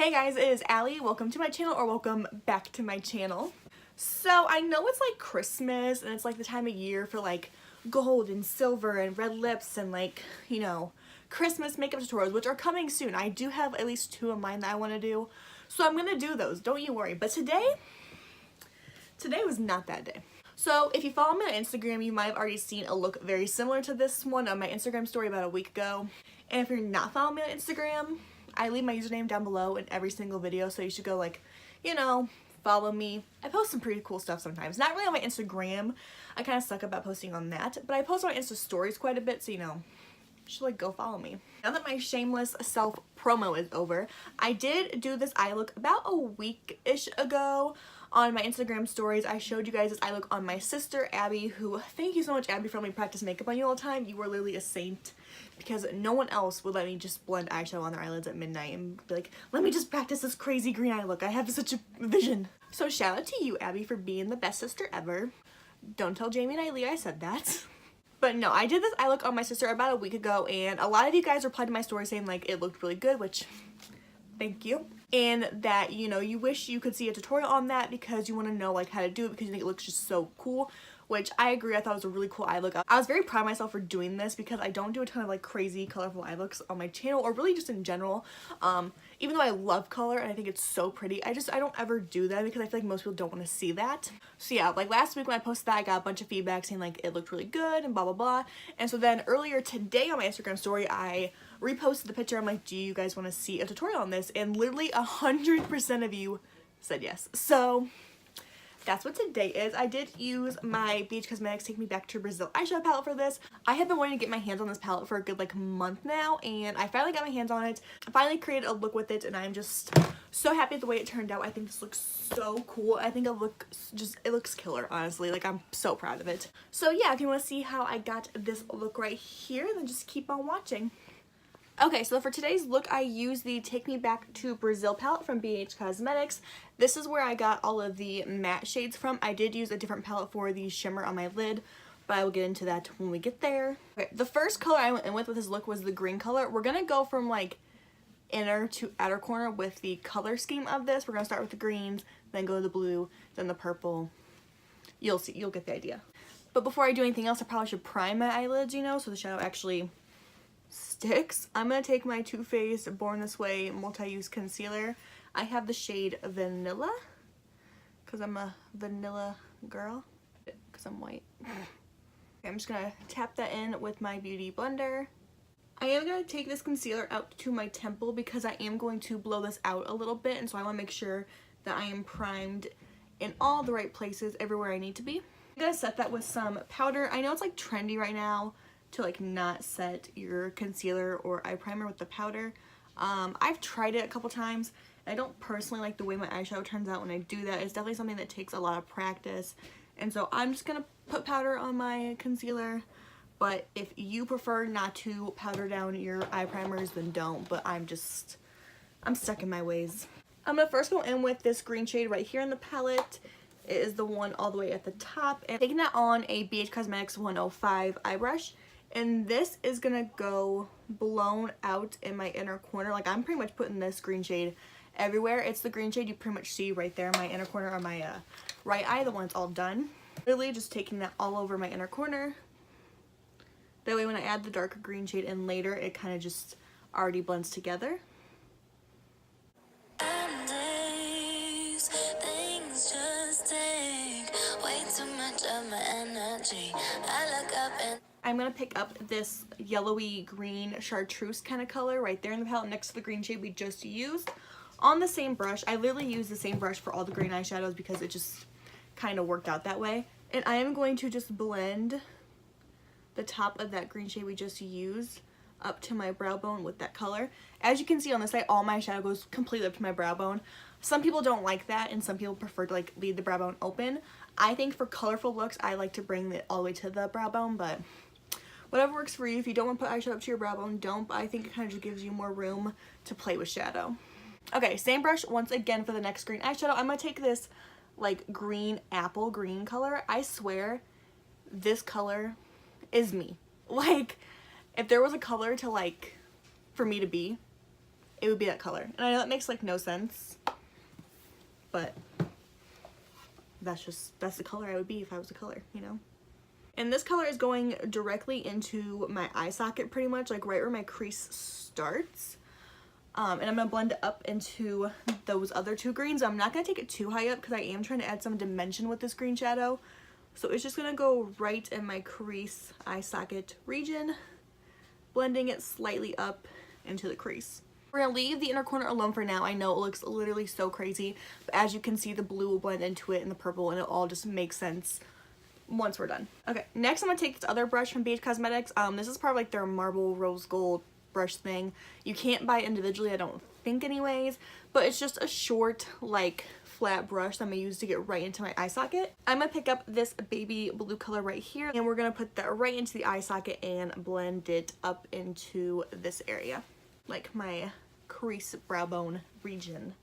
Hey guys, it is Allie. Welcome to my channel, or welcome back to my channel. So I know it's like Christmas and it's like the time of year for like gold and silver and red lips and like, you know, Christmas makeup tutorials, which are coming soon. I do have at least 2 of mine that I want to do. So I'm going to do those, don't you worry. But today was not that day. So if you follow me on Instagram, you might have already seen a look very similar to this one on my Instagram story about a week ago. And if you're not following me on Instagram, I leave my username down below in every single video, so you should go like, you know, follow me. I post some pretty cool stuff sometimes. Not really on my Instagram. I kind of suck about posting on that, but I post on Insta stories quite a bit, so you know, you should like go follow me. Now that my shameless self promo is over, I did do this eye look about a week-ish ago on my Instagram stories. I showed you guys this eye look on my sister Abby, who, thank you so much Abby for letting me practice makeup on you all the time. You were literally a saint, because no one else would let me just blend eyeshadow on their eyelids at midnight and be like, let me just practice this crazy green eye look. I have such a vision. So shout out to you, Abby, for being the best sister ever. Don't tell Jamie and Eileen I said that. But no, I did this eye look on my sister about a week ago, and a lot of you guys replied to my story saying like it looked really good, which thank you. And that, you know, you wish you could see a tutorial on that because you want to know like how to do it because you think it looks just so cool, which I agree. I thought it was a really cool eye look. I was very proud of myself for doing this because I don't do a ton of like crazy colorful eye looks on my channel, or really just in general. Even though I love color and I think it's so pretty, I don't ever do that because I feel like most people don't want to see that. So yeah, like last week when I posted that, I got a bunch of feedback saying like it looked really good and blah blah blah. And so then earlier today on my Instagram story, I reposted the picture. I'm like, do you guys want to see a tutorial on this? And literally 100% of you said yes. So that's what today is. I did use my BH Cosmetics Take Me Back to Brazil eyeshadow palette for this. I have been wanting to get my hands on this palette for a good like month now, and I finally got my hands on it. I finally created a look with it, and I'm just so happy with the way it turned out. I think this looks so cool. I think it looks killer, honestly. Like, I'm so proud of it. So yeah, if you want to see how I got this look right here, then just keep on watching. Okay, so for today's look, I used the Take Me Back to Brazil palette from BH Cosmetics. This is where I got all of the matte shades from. I did use a different palette for the shimmer on my lid, but I will get into that when we get there. Okay, the first color I went in with this look was the green color. We're gonna go from like inner to outer corner with the color scheme of this. We're gonna start with the greens, then go to the blue, then the purple. You'll see, you'll get the idea. But before I do anything else, I probably should prime my eyelids, you know, so the shadow actually sticks. I'm going to take my Too Faced Born This Way multi-use concealer. I have the shade Vanilla because I'm a vanilla girl because I'm white. Okay, I'm just going to tap that in with my beauty blender. I am going to take this concealer out to my temple because I am going to blow this out a little bit, and so I want to make sure that I am primed in all the right places everywhere I need to be. I'm going to set that with some powder. I know it's like trendy right now to like not set your concealer or eye primer with the powder. I've tried it a couple times. I don't personally like the way my eyeshadow turns out when I do that. It's definitely something that takes a lot of practice, and so I'm just gonna put powder on my concealer. But if you prefer not to powder down your eye primers, then don't. But I'm stuck in my ways. I'm gonna first go in with this green shade right here in the palette. It is the one all the way at the top, and taking that on a BH Cosmetics 105 eye brush. And this is gonna go blown out in my inner corner. Like, I'm pretty much putting this green shade everywhere. It's the green shade you pretty much see right there in my inner corner on my right eye, the one that's all done. Really just taking that all over my inner corner. That way when I add the darker green shade in later, it kind of just already blends together. Things just take way too much of my energy. I look up and I'm going to pick up this yellowy green chartreuse kind of color right there in the palette next to the green shade we just used on the same brush. I literally use the same brush for all the green eyeshadows because it just kind of worked out that way. And I am going to just blend the top of that green shade we just used up to my brow bone with that color. As you can see on this side, all my shadow goes completely up to my brow bone. Some people don't like that, and some people prefer to like leave the brow bone open. I think for colorful looks, I like to bring it all the way to the brow bone, but whatever works for you. If you don't want to put eyeshadow up to your brow bone, don't. But I think it kind of just gives you more room to play with shadow. Okay, same brush once again for the next green eyeshadow. I'm going to take this like green apple green color. I swear this color is me. Like, if there was a color to like for me to be, it would be that color. And I know that makes like no sense, but that's the color I would be if I was a color, you know? And this color is going directly into my eye socket pretty much, like right where my crease starts. And I'm going to blend it up into those other two greens. I'm not going to take it too high up because I am trying to add some dimension with this green shadow. So it's just going to go right in my crease eye socket region, blending it slightly up into the crease. We're going to leave the inner corner alone for now. I know it looks literally so crazy, but as you can see, the blue will blend into it and the purple, and it all just makes sense once we're done. Okay, next I'm going to take this other brush from BH Cosmetics. This is part of like their marble rose gold brush thing. You can't buy it individually, I don't think anyways, but it's just a short like flat brush that I'm gonna use to get right into my eye socket. I'm gonna pick up this baby blue color right here, and we're gonna put that right into the eye socket and blend it up into this area, like my crease brow bone region.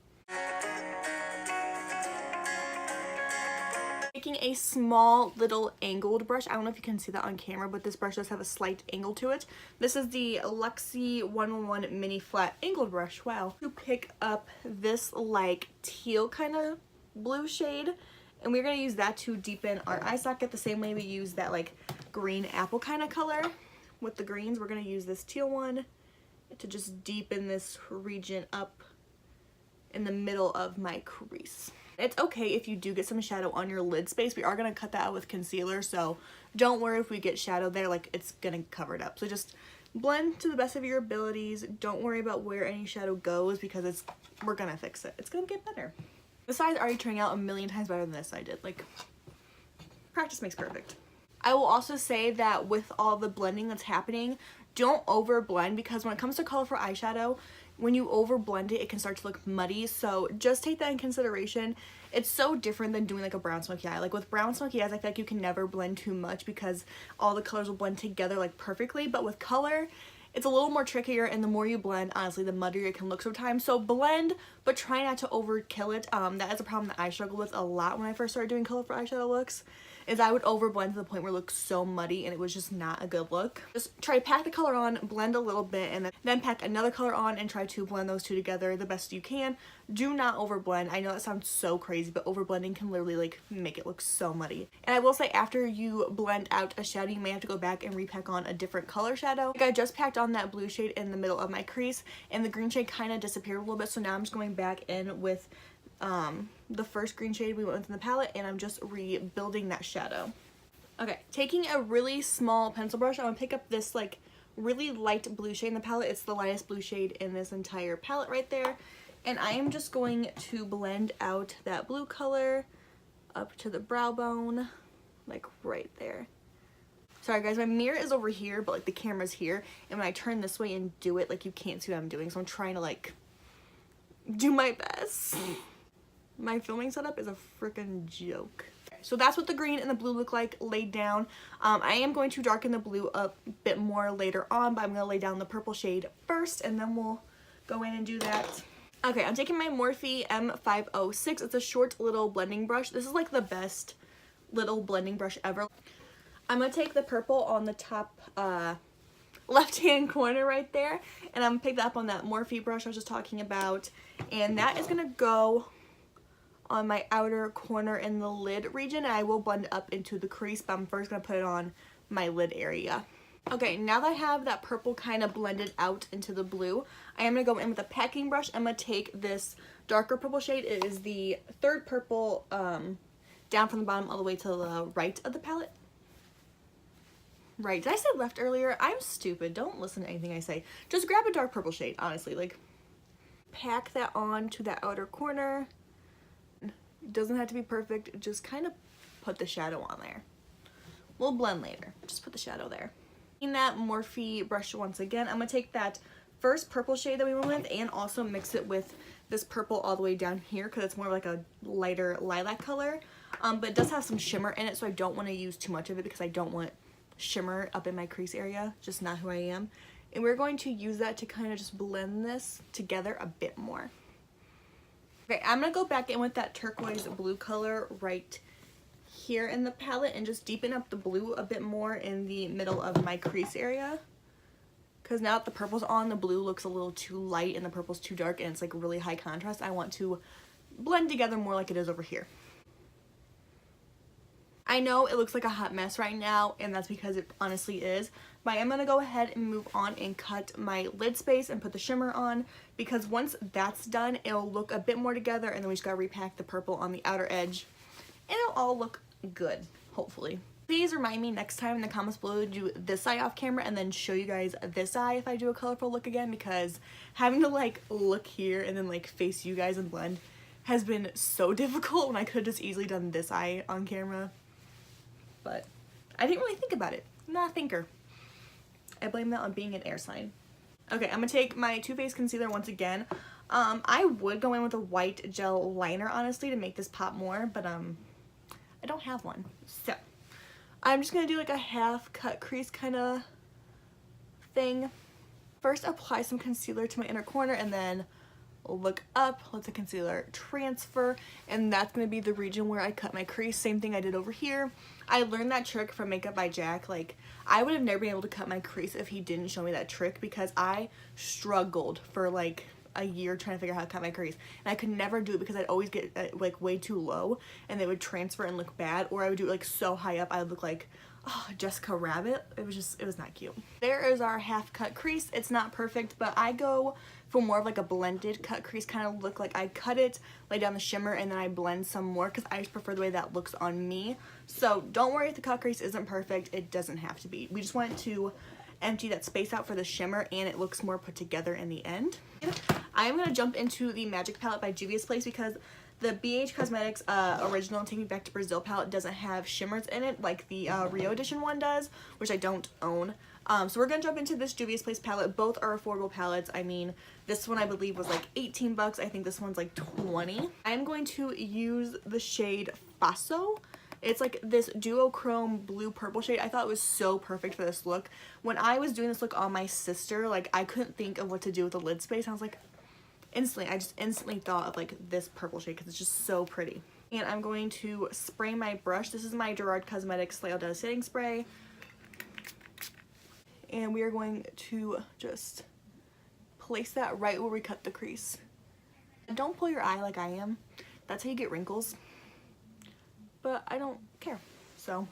Taking a small little angled brush. I don't know if you can see that on camera, but this brush does have a slight angle to it. This is the Luxie 111 mini flat angled brush. Wow. To pick up this like teal kind of blue shade, and we're going to use that to deepen our eye socket the same way we use that like green apple kind of color. With the greens, we're going to use this teal one to just deepen this region up in the middle of my crease. It's okay if you do get some shadow on your lid space. We are going to cut that out with concealer, so don't worry if we get shadow there, like it's going to cover it up. So just blend to the best of your abilities. Don't worry about where any shadow goes because we're going to fix it. It's going to get better. This side's already turning out a million times better than this I did. Like, practice makes perfect. I will also say that with all the blending that's happening, don't over blend, because when it comes to colorful eyeshadow, when you over blend it, it can start to look muddy. So just take that in consideration. It's so different than doing like a brown smoky eye. Like with brown smoky eyes, I feel like you can never blend too much because all the colors will blend together like perfectly. But with color, it's a little more trickier, and the more you blend, honestly, the muddier it can look sometimes. So blend, but try not to overkill it. That is a problem that I struggled with a lot when I first started doing colorful eyeshadow looks, is I would over blend to the point where it looked so muddy and it was just not a good look. Just try to pack the color on, blend a little bit, and then pack another color on and try to blend those two together the best you can. Do not over blend. I know that sounds so crazy, but over blending can literally like make it look so muddy. And I will say, after you blend out a shadow, you may have to go back and repack on a different color shadow. Like I just packed on that blue shade in the middle of my crease, and the green shade kind of disappeared a little bit, so now I'm just going back in with the first green shade we went with in the palette, and I'm just rebuilding that shadow. Okay, taking a really small pencil brush, I'm gonna pick up this like really light blue shade in the palette. It's the lightest blue shade in this entire palette right there, and I am just going to blend out that blue color up to the brow bone, like right there. Sorry guys, my mirror is over here, but like the camera's here, and when I turn this way and do it, like you can't see what I'm doing, so I'm trying to like do my best. My filming setup is a freaking joke. So that's what the green and the blue look like laid down. I am going to darken the blue a bit more later on, but I'm going to lay down the purple shade first, and then we'll go in and do that. Okay, I'm taking my Morphe M506. It's a short little blending brush. This is like the best little blending brush ever. I'm going to take the purple on the top left-hand corner right there, and I'm going to pick that up on that Morphe brush I was just talking about, and that is going to go on my outer corner in the lid region, and I will blend it up into the crease, but I'm first going to put it on my lid area. Okay, now that I have that purple kind of blended out into the blue, I am going to go in with a packing brush. I'm going to take this darker purple shade. It is the third purple down from the bottom all the way to the right of the palette. Right, did I say left earlier? I'm stupid. Don't listen to anything I say. Just grab a dark purple shade, honestly. Like, pack that on to that outer corner. It doesn't have to be perfect. Just kind of put the shadow on there. We'll blend later. Just put the shadow there. In that Morphe brush once again, I'm going to take that first purple shade that we went with and also mix it with this purple all the way down here because it's more like a lighter lilac color. But it does have some shimmer in it, so I don't want to use too much of it because I don't want shimmer up in my crease area. Just not who I am. And we're going to use that to kind of just blend this together a bit more. Okay, I'm going to go back in with that turquoise blue color right here in the palette and just deepen up the blue a bit more in the middle of my crease area. because now that the purple's on, the blue looks a little too light and the purple's too dark and it's like really high contrast. I want to blend together more like it is over here. I know it looks like a hot mess right now, and that's because it honestly is, but I am going to go ahead and move on and cut my lid space and put the shimmer on, because once that's done, it'll look a bit more together, and then we just got to repack the purple on the outer edge, and it'll all look good, hopefully. Please remind me next time in the comments below to do this eye off camera and then show you guys this eye if I do a colorful look again, because having to like look here and then like face you guys and blend has been so difficult when I could have just easily done this eye on camera. But I didn't really think about it. I'm not a thinker. I blame that on being an air sign. Okay, I'm gonna take my Too Faced concealer once again. I would go in with a white gel liner, honestly, to make this pop more, but I don't have one. So I'm just gonna do like a half cut crease kind of thing. First, apply some concealer to my inner corner and then look up, let the concealer transfer, and that's going to be the region where I cut my crease. Same thing I did over here. I learned that trick from Makeup by Jack. Like, I would have never been able to cut my crease if he didn't show me that trick, because I struggled for like a year trying to figure out how to cut my crease, and I could never do it because I'd always get like way too low and they would transfer and look bad, or I would do it like so high up I would look like Jessica Rabbit. It was not cute. There is our half cut crease. It's not perfect, but I go for more of like a blended cut crease kind of look. Like I cut it, lay down the shimmer, and then I blend some more because I just prefer the way that looks on me. So don't worry if the cut crease isn't perfect. It doesn't have to be. We just want to empty that space out for the shimmer and it looks more put together in the end. I'm going to jump into the Magic palette by Juvias Place because the BH Cosmetics original Take Me Back to Brazil palette doesn't have shimmers in it like the Rio edition one does, which I don't own. So we're going to jump into this Juvias Place palette. Both are affordable palettes. I mean, this one I believe was like 18 bucks. I think this one's like 20. I'm going to use the shade Faso. It's like this duochrome blue purple shade. I thought it was so perfect for this look. When I was doing this look on my sister, like I couldn't think of what to do with the lid space. I was like, I just instantly thought of like this purple shade because it's just so pretty. And I'm going to spray my brush. This is my Gerard Cosmetics Slay All Day Setting Spray. And we are going to just place that right where we cut the crease. Don't pull your eye like I am. That's how you get wrinkles. But I don't care. So,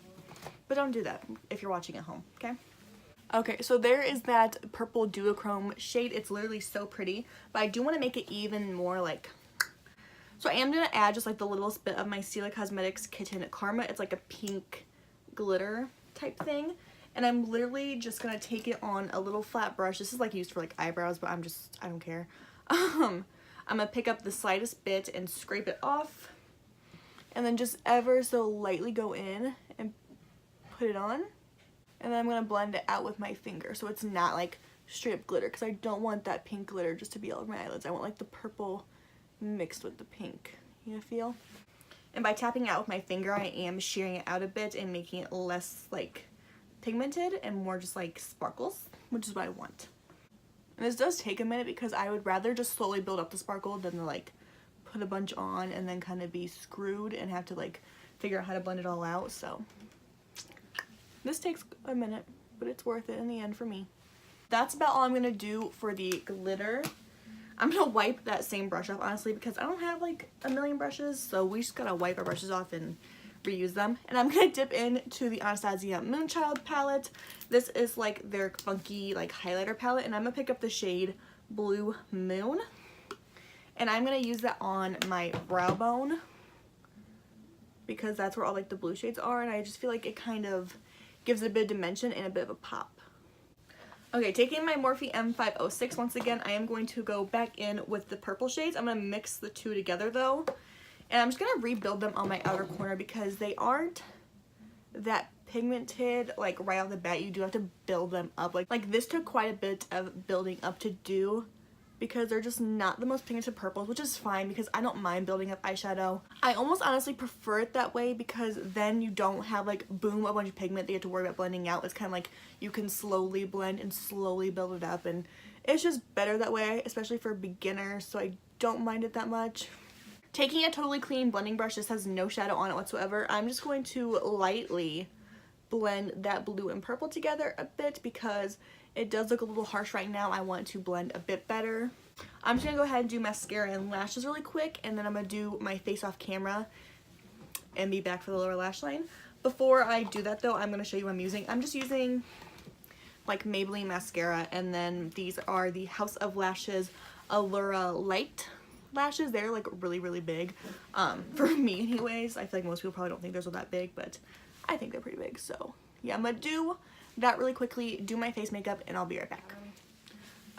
but don't do that if you're watching at home, okay? Okay, so there is that purple duochrome shade. It's literally so pretty, but I do want to make it even more like, so I am going to add just like the littlest bit of my Stila Cosmetics Kitten Karma. It's like a pink glitter type thing, and I'm literally just going to take it on a little flat brush. This is like used for like eyebrows, but I don't care. I'm going to pick up the slightest bit and scrape it off, and then just ever so lightly go in and put it on. And then I'm going to blend it out with my finger so it's not like straight up glitter, because I don't want that pink glitter just to be all over my eyelids. I want like the purple mixed with the pink, you know, feel? And by tapping it out with my finger, I am shearing it out a bit and making it less like pigmented and more just like sparkles, which is what I want. And this does take a minute because I would rather just slowly build up the sparkle than to like put a bunch on and then kind of be screwed and have to like figure out how to blend it all out. So this takes a minute, but it's worth it in the end for me. That's about all I'm going to do for the glitter. I'm going to wipe that same brush off, honestly, because I don't have like a million brushes, so we just got to wipe our brushes off and reuse them. And I'm going to dip into the Anastasia Moonchild palette. This is like their funky like highlighter palette, and I'm going to pick up the shade Blue Moon. And I'm going to use that on my brow bone because that's where all like the blue shades are, and I just feel like it kind of gives it a bit of dimension and a bit of a pop. Okay, taking my Morphe M506 once again, I am going to go back in with the purple shades. I'm going to mix the two together though, and I'm just going to rebuild them on my outer corner because they aren't that pigmented like right off the bat. You do have to build them up. Like this took quite a bit of building up to do because they're just not the most pigmented purples, which is fine because I don't mind building up eyeshadow. I almost honestly prefer it that way because then you don't have like boom a bunch of pigment that you have to worry about blending out. It's kind of like you can slowly blend and slowly build it up, and it's just better that way, especially for beginners, so I don't mind it that much. Taking a totally clean blending brush, this has no shadow on it whatsoever, I'm just going to lightly blend that blue and purple together a bit because It does look a little harsh right now. I want it to blend a bit better. I'm just gonna go ahead and do mascara and lashes really quick, and then I'm gonna do my face off camera and be back for the lower lash line. Before I do that though, I'm gonna show you what I'm using. I'm just using like Maybelline mascara, and then these are the House of Lashes Aurra Lite lashes. They're like really big, for me anyways. I feel like most people probably don't think those are that big, but I think they're pretty big. So yeah, I'm gonna do that really quickly, do my face makeup, and I'll be right back.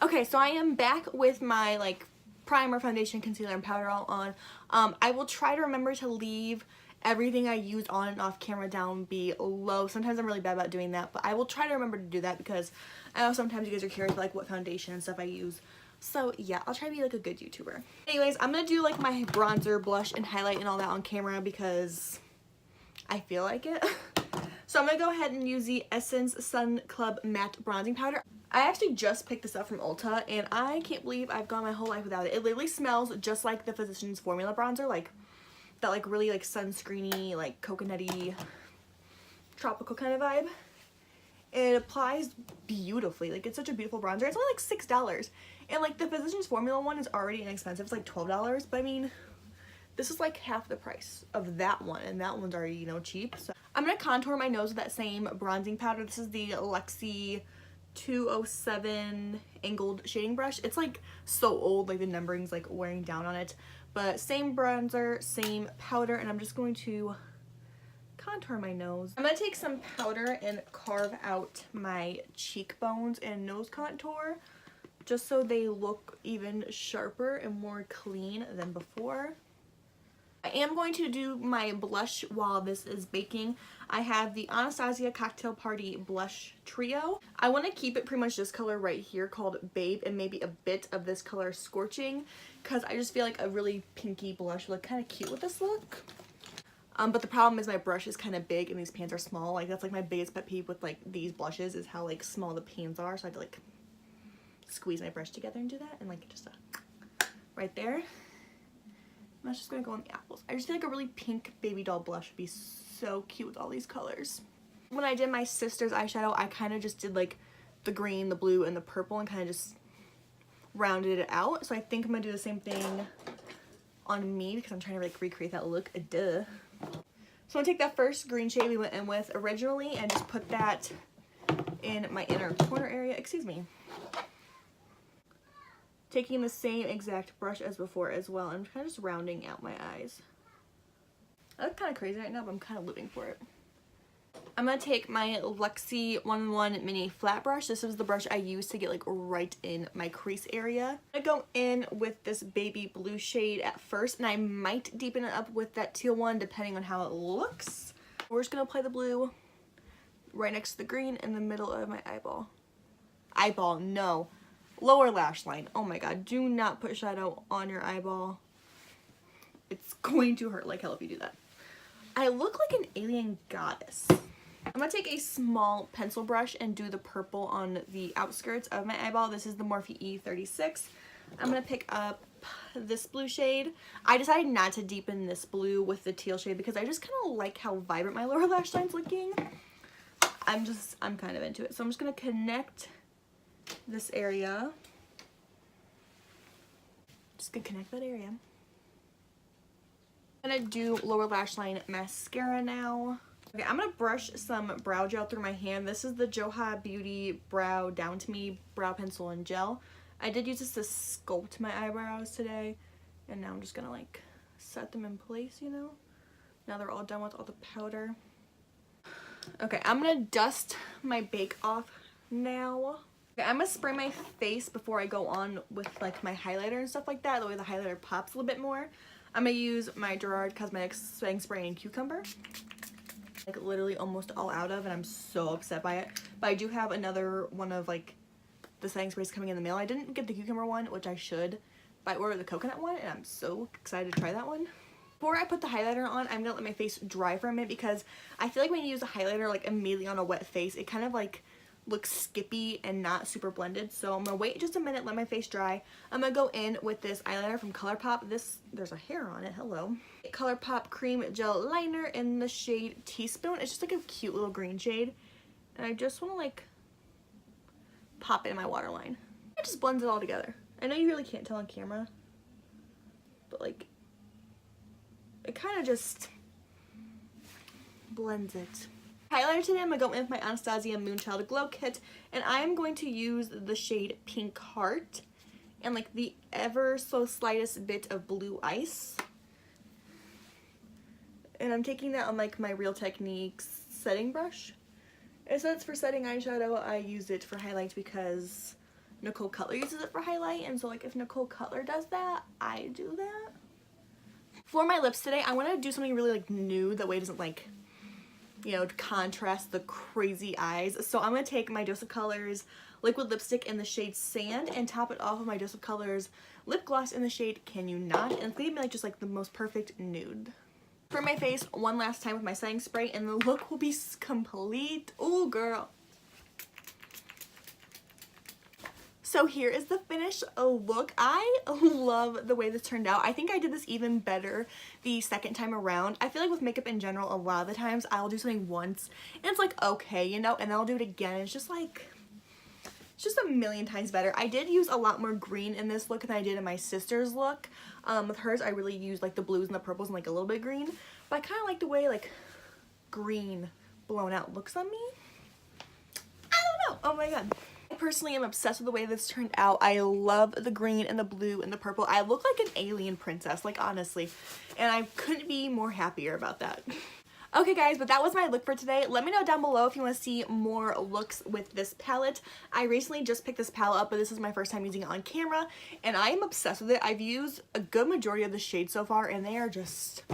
Okay, so I am back with my like primer, foundation, concealer, and powder all on. I will try to remember to leave everything I use on and off camera down below. Sometimes I'm really bad about doing that, but I will try to remember to do that because I know sometimes you guys are curious about like what foundation and stuff I use. So yeah, I'll try to be like a good YouTuber. Anyways, I'm gonna do like my bronzer, blush, and highlight and all that on camera because I feel like it. So I'm gonna go ahead and use the Essence Sun Club Matte Bronzing Powder. I actually just picked this up from Ulta, and I can't believe I've gone my whole life without it. It literally smells just like the Physicians Formula bronzer, like that like really like sunscreeny, like coconutty, tropical kind of vibe. It applies beautifully. Like, it's such a beautiful bronzer. It's only like $6, and like the Physicians Formula one is already inexpensive. It's like $12, but I mean, this is like half the price of that one, and that one's already, you know, cheap. So I'm gonna contour my nose with that same bronzing powder. This is the Lexi 207 angled shading brush. It's like so old, like the numbering's like wearing down on it, but same bronzer, same powder, and I'm just going to contour my nose. I'm gonna take some powder and carve out my cheekbones and nose contour just so they look even sharper and more clean than before. I am going to do my blush while this is baking. I have the Anastasia Cocktail Party Blush Trio. I want to keep it pretty much this color right here called Babe, and maybe a bit of this color Scorching, because I just feel like a really pinky blush would look kind of cute with this look. But the problem is my brush is kind of big and these pans are small. Like, that's like my biggest pet peeve with like these blushes, is how like small the pans are. So I have to like squeeze my brush together and do that, and like just right there. I'm just gonna go on the apples. I just feel like a really pink baby doll blush would be so cute with all these colors. When I did my sister's eyeshadow, I kind of just did like the green, the blue, and the purple, and kind of just rounded it out. So I think I'm gonna do the same thing on me because I'm trying to like recreate that look. Duh. So I'm gonna take that first green shade we went in with originally and just put that in my inner corner area. Excuse me. Taking the same exact brush as before as well. I'm kind of just rounding out my eyes. I look kind of crazy right now, but I'm kind of living for it. I'm going to take my Lexi 1-in-1 mini flat brush. This is the brush I use to get like right in my crease area. I'm going to go in with this baby blue shade at first, and I might deepen it up with that teal one depending on how it looks. We're just going to apply the blue right next to the green in the middle of my eyeball. Eyeball, no. Lower lash line. Oh my god, do not put shadow on your eyeball. It's going to hurt like hell if you do that. I look like an alien goddess. I'm going to take a small pencil brush and do the purple on the outskirts of my eyeball. This is the Morphe E36. I'm going to pick up this blue shade. I decided not to deepen this blue with the teal shade because I just kind of like how vibrant my lower lash line's looking. I'm kind of into it. So I'm just going to connect this area. Just gonna connect that area. I'm gonna do lower lash line mascara now. Okay, I'm gonna brush some brow gel through my hand. This is the Joha Beauty Brow Down to Me Brow Pencil and Gel. I did use this to sculpt my eyebrows today, and now I'm just gonna like set them in place, you know? Now they're all done with all the powder. Okay, I'm gonna dust my bake off now. Okay, I'm gonna spray my face before I go on with like my highlighter and stuff like that. The way the highlighter pops a little bit more. I'm gonna use my Gerard Cosmetics Setting Spray in Cucumber. Like literally almost all out of, and I'm so upset by it. But I do have another one of like the setting sprays coming in the mail. I didn't get the cucumber one, which I should, but I ordered the coconut one, and I'm so excited to try that one. Before I put the highlighter on, I'm gonna let my face dry for a minute because I feel like when you use a highlighter like immediately on a wet face, it kind of like looks skippy and not super blended. So I'm gonna wait just a minute, let my face dry. I'm gonna go in with this eyeliner from Colourpop. There's a hair on it, hello. Colourpop Cream Gel Liner in the shade Teaspoon. It's just like a cute little green shade. And I just wanna like pop it in my waterline. It just blends it all together. I know you really can't tell on camera, but like, it kind of just blends it. Highlighter today, I'm going to go in with my Anastasia Moonchild Glow Kit, and I am going to use the shade Pink Heart and like the ever so slightest bit of Blue Ice. And I'm taking that on like my Real Techniques setting brush. It says for setting eyeshadow, I use it for highlights because Nicole Cutler uses it for highlight, and so like if Nicole Cutler does that, I do that. For my lips today, I want to do something really like nude, that way it doesn't like, you know, contrast the crazy eyes. So I'm going to take my Dose of Colors liquid lipstick in the shade Sand and top it off with my Dose of Colors lip gloss in the shade Can You Not, and it's going to be like just like the most perfect nude. For my face one last time with my setting spray, and the look will be complete. Ooh, girl. So here is the finished look. I love the way this turned out. I think I did this even better the second time around. I feel like with makeup in general, a lot of the times I'll do something once and it's like, okay, you know, and then I'll do it again. It's just like, it's just a million times better. I did use a lot more green in this look than I did in my sister's look. With hers, I really used like the blues and the purples and like a little bit of green. But I kind of like the way like green blown out looks on me. I don't know. Oh my god. I personally am obsessed with the way this turned out. I love the green and the blue and the purple. I look like an alien princess, like honestly. And I couldn't be more happier about that. Okay guys, but that was my look for today. Let me know down below if you want to see more looks with this palette. I recently just picked this palette up, but this is my first time using it on camera, and I am obsessed with it. I've used a good majority of the shades so far, and they are just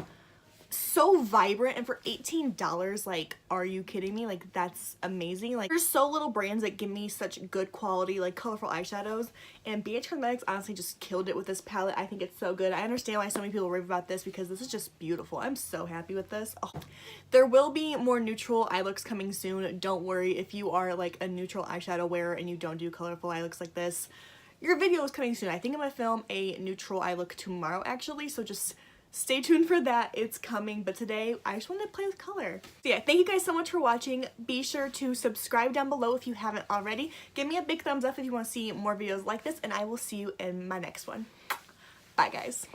so vibrant, and for $18, like, are you kidding me? Like, that's amazing. Like, there's so little brands that give me such good quality, like, colorful eyeshadows, and BH Cosmetics honestly just killed it with this palette. I think it's so good. I understand why so many people rave about this, because this is just beautiful. I'm so happy with this. Oh. There will be more neutral eye looks coming soon. Don't worry if you are, like, a neutral eyeshadow wearer and you don't do colorful eye looks like this. Your video is coming soon. I think I'm gonna film a neutral eye look tomorrow, actually, so just stay tuned for that. It's coming, but today I just wanted to play with color. So yeah, thank you guys so much for watching. Be sure to subscribe down below if you haven't already. Give me a big thumbs up if you want to see more videos like this, and I will see you in my next one. Bye guys.